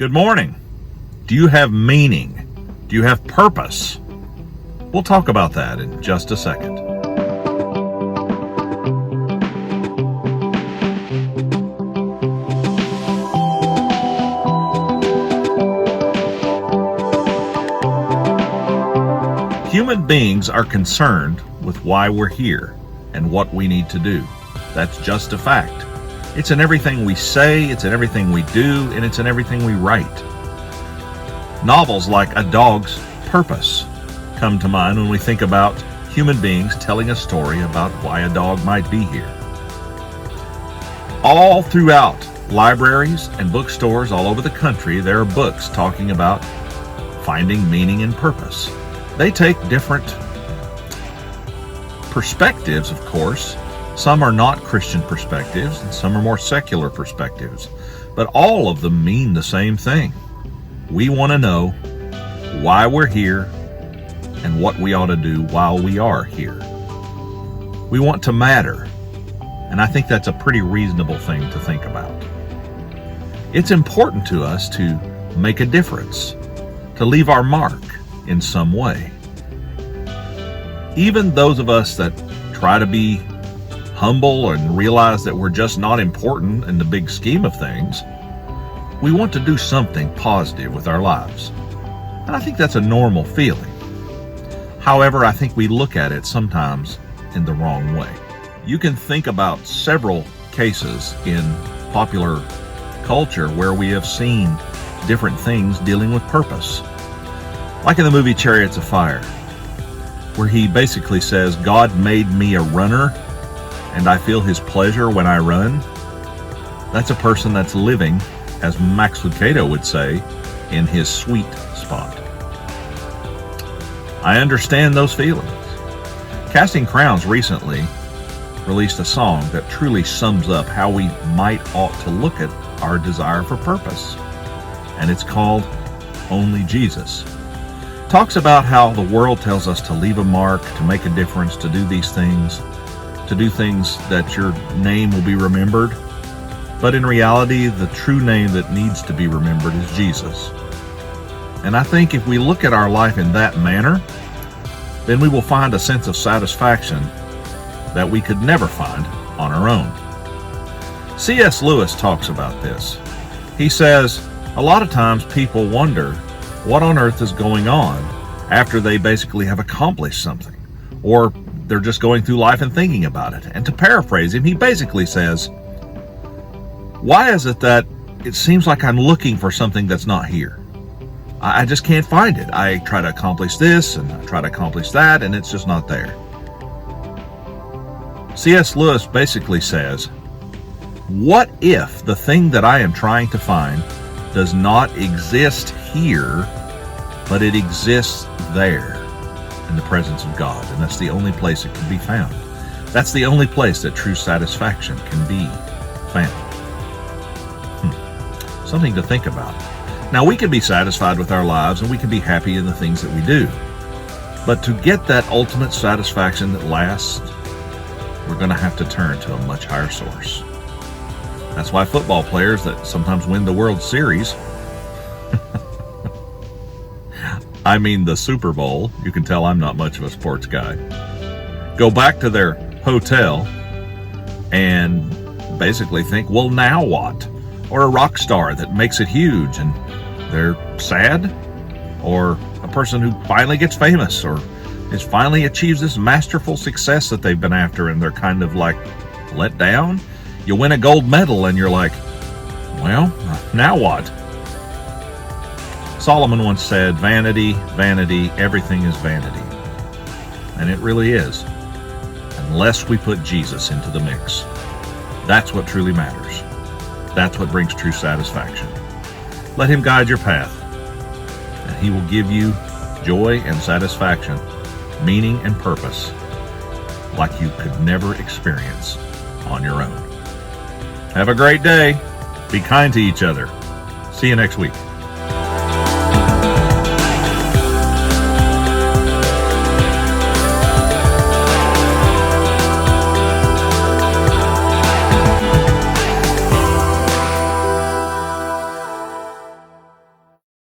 Good morning. Do you have meaning? Do you have purpose? We'll talk about that in just a second. Human beings are concerned with why we're here and what we need to do. That's just a fact. It's in everything we say, it's in everything we do, and it's in everything we write. Novels like A Dog's Purpose come to mind when we think about human beings telling a story about why a dog might be here. All throughout libraries and bookstores all over the country, there are books talking about finding meaning and purpose. They take different perspectives, of course. Some are not Christian perspectives, and some are more secular perspectives. But all of them mean the same thing. We want to know why we're here and what we ought to do while we are here. We want to matter, and I think that's a pretty reasonable thing to think about. It's important to us to make a difference, to leave our mark in some way. Even those of us that try to be humble and realize that we're just not important in the big scheme of things, we want to do something positive with our lives. And I think that's a normal feeling. However, I think we look at it sometimes in the wrong way. You can think about several cases in popular culture where we have seen different things dealing with purpose. Like in the movie Chariots of Fire, where he basically says, God made me a runner and I feel his pleasure when I run. That's a person that's living, as Max Lucado would say, in his sweet spot. I understand those feelings. Casting Crowns recently released a song that truly sums up how we ought to look at our desire for purpose. And it's called Only Jesus. Talks about how the world tells us to leave a mark, to make a difference, to do these things, to do things that your name will be remembered. But in reality, the true name that needs to be remembered is Jesus. And I think if we look at our life in that manner, then we will find a sense of satisfaction that we could never find on our own. C.S. Lewis talks about this. He says, a lot of times people wonder what on earth is going on after they basically have accomplished something, or they're just going through life and thinking about it. And to paraphrase him, he basically says, why is it that it seems like I'm looking for something that's not here? I just can't find it. I try to accomplish this and I try to accomplish that, and it's just not there. C.S. Lewis basically says, what if the thing that I am trying to find does not exist here, but it exists there in the presence of God, and that's the only place it can be found. That's the only place that true satisfaction can be found. Something to think about. Now, we can be satisfied with our lives and we can be happy in the things that we do. But to get that ultimate satisfaction that lasts, we're going to have to turn to a much higher source. That's why football players that sometimes win the World Series, I mean the Super Bowl, you can tell I'm not much of a sports guy, go back to their hotel and basically think, well, now what? Or a rock star that makes it huge and they're sad, or a person who finally gets famous or finally achieves this masterful success that they've been after, and they're kind of like let down. You win a gold medal and you're like, well, now what? Solomon once said, vanity, vanity, everything is vanity. And it really is, unless we put Jesus into the mix. That's what truly matters. That's what brings true satisfaction. Let him guide your path, and he will give you joy and satisfaction, meaning and purpose, like you could never experience on your own. Have a great day. Be kind to each other. See you next week.